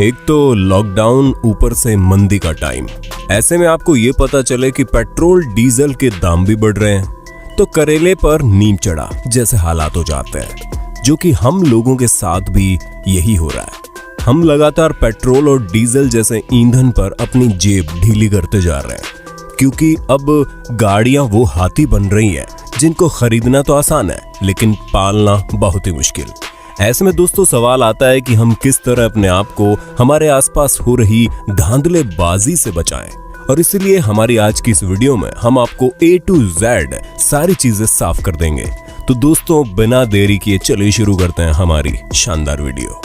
एक तो लॉकडाउन, ऊपर से मंदी का टाइम। ऐसे में आपको ये पता चले कि पेट्रोल डीजल के दाम भी बढ़ रहे हैं तो करेले पर नीम चढ़ा जैसे हालात हो जाते हैं, जो कि हम लोगों के साथ भी यही हो रहा है। हम लगातार पेट्रोल और डीजल जैसे ईंधन पर अपनी जेब ढीली करते जा रहे हैं, क्योंकि अब गाड़ियां वो हाथी बन रही हैं जिनको खरीदना तो आसान है लेकिन पालना बहुत ही मुश्किल। ऐसे में दोस्तों सवाल आता है कि हम किस तरह अपने आप को हमारे आसपास हो रही धांधलेबाजी से बचाएं, और इसीलिए हमारी आज की इस वीडियो में हम आपको A to Z सारी चीजें साफ कर देंगे। तो दोस्तों बिना देरी किए चलिए शुरू करते हैं हमारी शानदार वीडियो।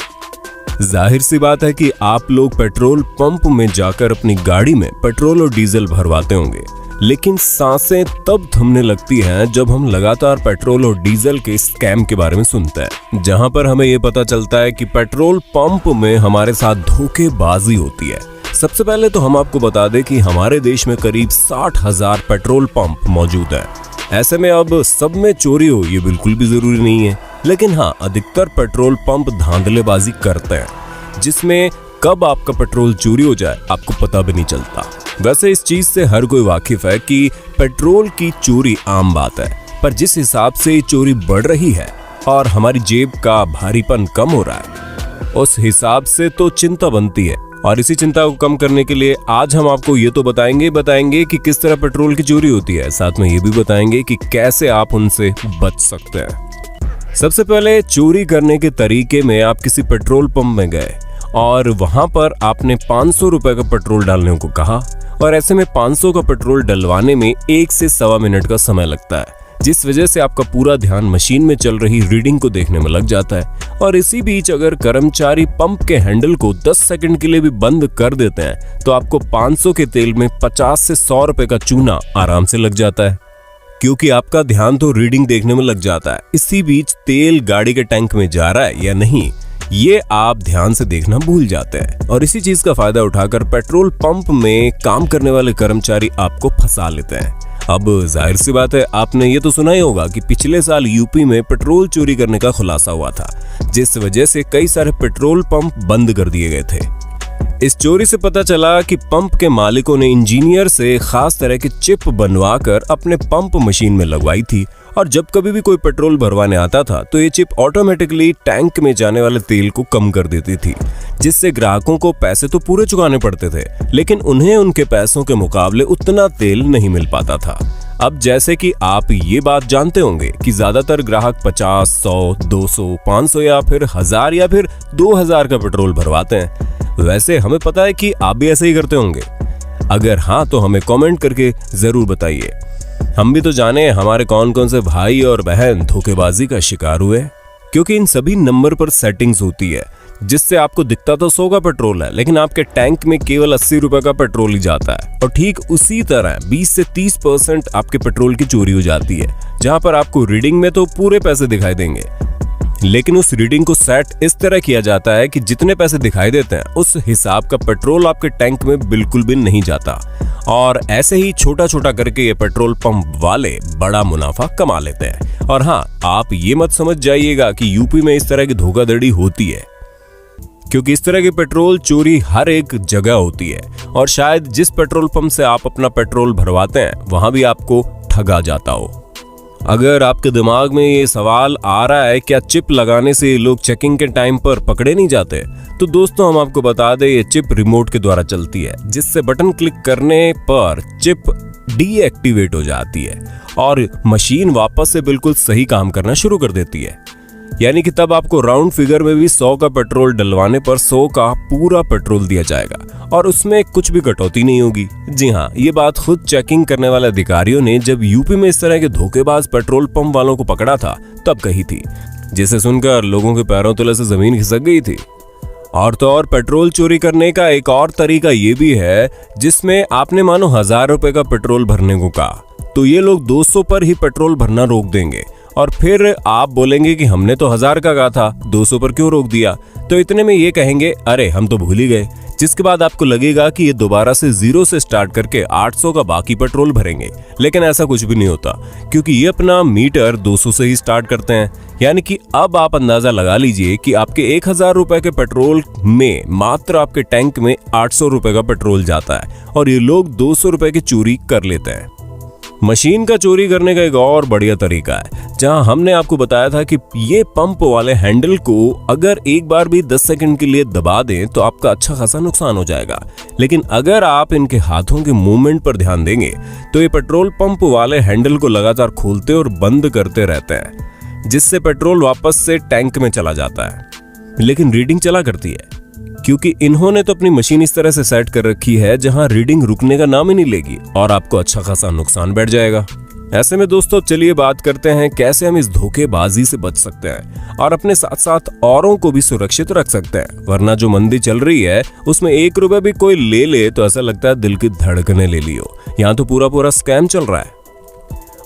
जाहिर सी बात है कि आप लोग पेट्रोल पंप में जाकर अपनी गाड़ी में पेट्रोल और डीजल भरवाते होंगे, लेकिन सांसें तब थमने लगती हैं जब हम लगातार पेट्रोल और डीजल के स्कैम के बारे में सुनते हैं, जहां पर हमें यह पता चलता है कि पेट्रोल पंप में हमारे साथ धोखेबाजी होती है। सबसे पहले तो हम आपको बता दें कि हमारे देश में करीब 60,000 पेट्रोल पंप मौजूद है। ऐसे में अब सब में चोरी हो ये बिल्कुल भी जरूरी नहीं है, लेकिन हाँ, अधिकतर पेट्रोल पंप धांधलेबाजी करते हैं, जिसमें कब आपका पेट्रोल चोरी हो जाए आपको पता भी नहीं चलता। वैसे इस चीज से हर कोई वाकिफ है कि पेट्रोल की चोरी आम बात है, पर जिस हिसाब से चोरी बढ़ रही है और हमारी जेब का भारीपन कम हो रहा है, उस हिसाब से तो चिंता बनती है। और इसी चिंता को कम करने के लिए आज हम आपको ये तो बताएंगे कि किस तरह पेट्रोल की चोरी होती है, साथ में ये भी बताएंगे कि कैसे आप उनसे बच सकते हैं। सबसे पहले चोरी करने के तरीके में आप किसी पेट्रोल पंप में गए और वहां पर आपने 500 रुपए का पेट्रोल डालने को कहा, और ऐसे में 500 का पेट्रोल डलवाने में 1 से सवा मिनट का समय लगता है, जिस वजह से आपका पूरा ध्यान मशीन में चल रही रीडिंग को देखने में लग जाता है। और इसी बीच अगर कर्मचारी पंप के हैंडल को 10 सेकंड के लिए भी बंद कर देते हैं तो आपको 500 के तेल में 50 से 100 रुपए का चूना आराम से लग जाता है, क्योंकि आपका ध्यान तो रीडिंग देखने में लग जाता है। इसी बीच तेल गाड़ी के टैंक में जा रहा है या नहीं, ये आप ध्यान से देखना भूल जाते हैं, और इसी चीज का फायदा उठाकर पेट्रोल पंप में काम करने वाले कर्मचारी आपको फंसा लेते हैं। अब जाहिर सी बात है, आपने ये तो सुना ही होगा कि पिछले साल यूपी में पेट्रोल चोरी करने का खुलासा हुआ था, जिस वजह से कई सारे पेट्रोल पंप बंद कर दिए गए थे। इस चोरी से पता चला कि पंप के मालिकों ने इंजीनियर से खास तरह की चिप बनवाकर अपने पंप मशीन में लगवाई थी, और जब कभी भी कोई पेट्रोल भरवाने आता था तो ये चिप ऑटोमेटिकली टैंक में जाने वाले तेल को कम कर देती थी, जिससे ग्राहकों को पैसे तो पूरे चुकाने पड़ते थे, लेकिन उन्हें उनके पैसों के मुकाबले उतना तेल नहीं मिल पाता था। अब जैसे कि आप ये बात जानते होंगे कि ज्यादातर ग्राहक 50, 100, 200, 500 या फिर 1000 या फिर 2000 का पेट्रोल भरवाते हैं। वैसे हमें पता है कि आप भी ऐसे ही करते होंगे। अगर हाँ तो हमें कमेंट करके जरूर बताइए, हम भी तो जाने हमारे कौन कौन से भाई और बहन धोखेबाजी का शिकार हुए, क्योंकि इन सभी नंबर पर सेटिंग्स होती है, जिससे आपको दिखता तो 100 का पेट्रोल है, लेकिन आपके टैंक में केवल 80 रुपए का पेट्रोल ही जाता है। और ठीक उसी तरह 20 से 30% आपके पेट्रोल की चोरी हो जाती है, जहां पर आपको रीडिंग में तो पूरे पैसे दिखाई देंगे, लेकिन उस रीडिंग को सेट इस तरह किया जाता है कि जितने पैसे दिखाई देते हैं उस हिसाब का पेट्रोल आपके टैंक में बिल्कुल भी नहीं जाता, और ऐसे ही छोटा छोटा करके ये पेट्रोल पंप वाले बड़ा मुनाफा कमा लेते हैं। और हाँ, आप ये मत समझ जाइएगा कि यूपी में इस तरह की धोखाधड़ी होती है, क्योंकि इस तरह की पेट्रोल चोरी हर एक जगह होती है, और शायद जिस पेट्रोल पंप से आप अपना पेट्रोल भरवाते हैं वहां भी आपको ठगा जाता हो। अगर आपके दिमाग में ये सवाल आ रहा है क्या चिप लगाने से लोग चेकिंग के टाइम पर पकड़े नहीं जाते, तो दोस्तों हम आपको बता दें ये चिप रिमोट के द्वारा चलती है, जिससे बटन क्लिक करने पर चिप डीएक्टिवेट हो जाती है और मशीन वापस से बिल्कुल सही काम करना शुरू कर देती है। यानी कि तब आपको राउंड फिगर में भी 100 का पेट्रोल डलवाने पर 100 का पूरा पेट्रोल दिया जाएगा, और उसमें कुछ भी कटौती नहीं होगी। जी हाँ, ये बात खुद चेकिंग करने वाले अधिकारियों ने जब यूपी में इस तरह के धोखेबाज पेट्रोल पंप वालों को पकड़ा था तब कही थी, जिसे सुनकर लोगों के पैरों तले से जमीन खिसक गई थी। और तो और पेट्रोल चोरी करने का एक और तरीका ये भी है, जिसमें आपने मानो 1000 रुपए का पेट्रोल भरने को कहा, तो ये लोग 200 पर ही पेट्रोल भरना रोक देंगे, और फिर आप बोलेंगे कि हमने तो 1000 का कहा था, 200 पर क्यों रोक दिया, तो इतने में ये कहेंगे अरे हम तो भूल ही गए जिसके बाद आपको लगेगा कि ये दोबारा से 0 से स्टार्ट करके 800 का बाकी पेट्रोल भरेंगे। लेकिन ऐसा कुछ भी नहीं होता, क्योंकि ये अपना मीटर 200 से ही स्टार्ट करते हैं। यानी कि अब आप अंदाजा लगा लीजिए कि आपके 1000 रुपए के पेट्रोल में मात्र आपके टैंक में 800 रुपए का पेट्रोल जाता है और ये लोग 200 रुपए की चोरी कर लेते हैं। मशीन का चोरी करने का एक और बढ़िया तरीका है, जहां हमने आपको बताया था कि ये पंप वाले हैंडल को अगर एक बार भी 10 सेकंड के लिए दबा दें तो आपका अच्छा खासा नुकसान हो जाएगा। लेकिन अगर आप इनके हाथों के मूवमेंट पर ध्यान देंगे तो ये पेट्रोल पंप वाले हैंडल को लगातार खोलते और बंद करते रहते हैं, जिससे पेट्रोल वापस से टैंक में चला जाता है। लेकिन रीडिंग चला करती है, क्योंकि इन्होंने तो अपनी मशीन इस तरह से सेट कर रखी है जहां रीडिंग रुकने का नाम ही नहीं लेगी और आपको अच्छा खासा नुकसान बैठ जाएगा। ऐसे में दोस्तों चलिए बात करते हैं कैसे हम इस धोखेबाजी से बच सकते हैं और अपने साथ साथ औरों को भी सुरक्षित रख सकते हैं। वरना जो मंदी चल रही है उसमें 1 रुपए भी कोई ले ले तो ऐसा लगता है दिल की धड़कने ले लियो। यहाँ तो पूरा स्कैम चल रहा है।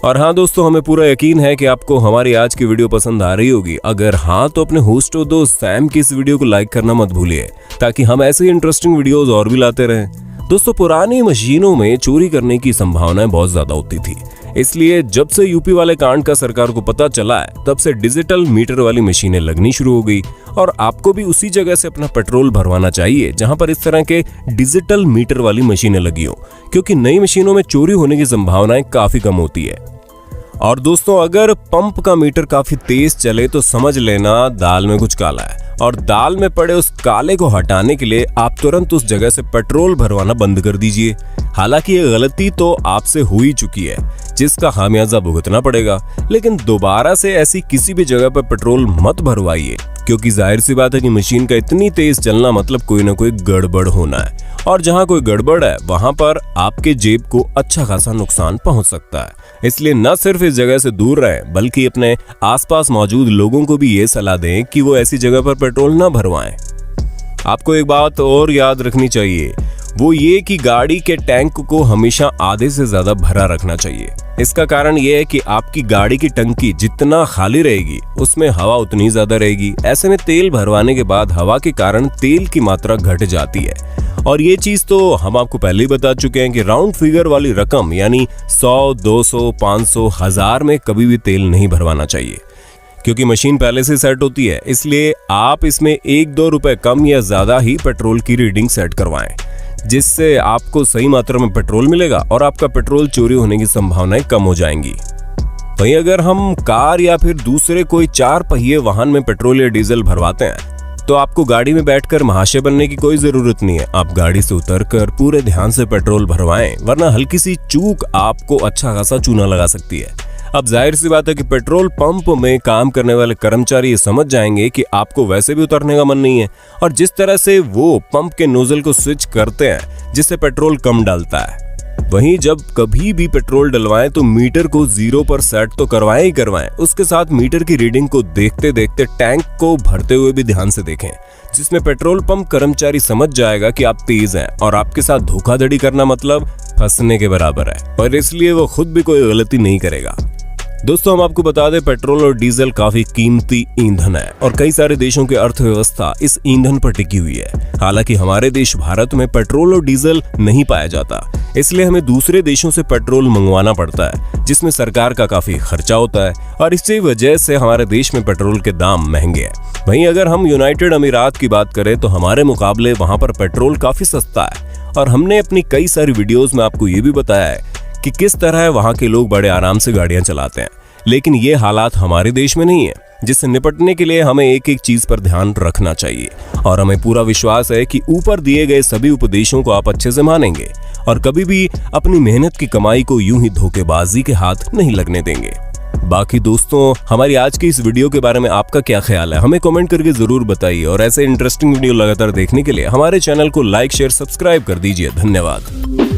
और हाँ दोस्तों, हमें पूरा यकीन है कि आपको हमारी आज की वीडियो पसंद आ रही होगी। अगर हाँ तो अपने होस्ट और दोस्त सैम की इस वीडियो को लाइक करना मत भूलिए, ताकि हम ऐसे इंटरेस्टिंग वीडियोस और भी लाते रहें। दोस्तों, पुरानी मशीनों में चोरी करने की संभावनाएं बहुत ज्यादा होती थी, इसलिए जब से यूपी वाले कांड का सरकार को पता चला है तब से डिजिटल मीटर वाली मशीनें लगनी शुरू हो गई। और आपको भी उसी जगह से अपना पेट्रोल भरवाना चाहिए जहां पर इस तरह के डिजिटल मीटर वाली मशीनें लगी हो, क्योंकि नई मशीनों में चोरी होने की संभावनाएं काफी कम होती है। और दोस्तों, अगर पंप का मीटर काफी तेज चले तो समझ लेना दाल में कुछ काला है, और दाल में पड़े उस काले को हटाने के लिए आप तुरंत उस जगह से पेट्रोल भरवाना बंद कर दीजिए। हालांकि ये गलती तो आपसे हो ही चुकी है, जिसका खामियाजा भुगतना पड़ेगा। लेकिन दोबारा से ऐसी किसी भी जगह पर पेट्रोल मत भरवाइए, क्योंकि जाहिर सी बात है कि मशीन का इतनी तेज चलना मतलब कोई ना कोई गड़बड़ होना है, और जहां कोई गड़बड़ है वहां पर आपके जेब को अच्छा खासा नुकसान पहुंच सकता है। इसलिए न सिर्फ इस जगह से दूर रहें, बल्कि अपने आसपास मौजूद लोगों को भी ये सलाह दें कि वो ऐसी जगह पर पेट्रोल न भरवाएं। आपको एक बात और याद रखनी चाहिए, वो ये कि गाड़ी के टैंक को हमेशा आधे से ज्यादा भरा रखना चाहिए। इसका कारण ये है कि आपकी गाड़ी की टंकी जितना खाली रहेगी उसमें हवा उतनी ज्यादा रहेगी। ऐसे में तेल भरवाने के बाद हवा के कारण तेल की मात्रा घट जाती है। और ये चीज तो हम आपको पहले ही बता चुके हैं कि राउंड फिगर वाली रकम यानी 100, 200, 500, 1000 में कभी भी तेल नहीं भरवाना चाहिए, क्योंकि मशीन पहले से सेट होती है। इसलिए आप इसमें 1-2 रुपए कम या ज्यादा ही पेट्रोल की रीडिंग सेट करवाएं, जिससे आपको सही मात्रा में पेट्रोल मिलेगा और आपका पेट्रोल चोरी होने की संभावनाएं कम हो जाएंगी। वहीं अगर हम कार या फिर दूसरे कोई 4 पहिए वाहन में पेट्रोल या डीजल भरवाते हैं तो आपको गाड़ी में बैठकर महाशय बनने की कोई जरूरत नहीं है। आप गाड़ी से उतरकर पूरे ध्यान से पेट्रोल भरवाएं, वरना हल्की सी चूक आपको अच्छा खासा चूना लगा सकती है। अब जाहिर सी बात है कि पेट्रोल पंप में काम करने वाले कर्मचारी ये समझ जाएंगे कि आपको वैसे भी उतरने का मन नहीं है, और जिस तरह से वो पंप के नोजल को स्विच करते हैं जिससे पेट्रोल कम डालता है। वहीं जब कभी भी पेट्रोल डलवाएं तो मीटर को 0 पर सेट तो करवाएं ही करवाएं, उसके साथ मीटर की रीडिंग को देखते देखते टैंक को भरते हुए भी ध्यान से देखें, जिसमें पेट्रोल पंप कर्मचारी समझ जाएगा कि आप तेज हैं और आपके साथ धोखाधड़ी करना मतलब फंसने के बराबर है, और इसलिए वो खुद भी कोई गलती नहीं करेगा। दोस्तों, हम आपको बता दें पेट्रोल और डीजल काफी कीमती ईंधन है और कई सारे देशों की अर्थव्यवस्था इस ईंधन पर टिकी हुई है। हालांकि हमारे देश भारत में पेट्रोल और डीजल नहीं पाया जाता, इसलिए हमें दूसरे देशों से पेट्रोल मंगवाना पड़ता है, जिसमें सरकार का काफी खर्चा होता है और इसी वजह से हमारे देश में पेट्रोल के दाम महंगे हैं। वहीं अगर हम यूनाइटेड अमीरात की बात करें तो हमारे मुकाबले वहां पर पेट्रोल काफी सस्ता है, और हमने अपनी कई सारी वीडियोस में आपको ये भी बताया है कि किस तरह वहां के लोग बड़े आराम से गाड़ियां चलाते हैं। लेकिन ये हालात हमारे देश में नहीं है, जिससे निपटने के लिए हमें एक एक चीज पर ध्यान रखना चाहिए, और हमें पूरा विश्वास है कि ऊपर दिए गए सभी उपदेशों को आप अच्छे से मानेंगे और कभी भी अपनी मेहनत की कमाई को यूं ही धोखेबाजी के हाथ नहीं लगने देंगे। बाकी दोस्तों, हमारी आज की इस वीडियो के बारे में आपका क्या ख्याल है, हमें कमेंट करके जरूर बताइए, और ऐसे इंटरेस्टिंग वीडियो लगातार देखने के लिए हमारे चैनल को लाइक, शेयर, सब्सक्राइब कर दीजिए। धन्यवाद।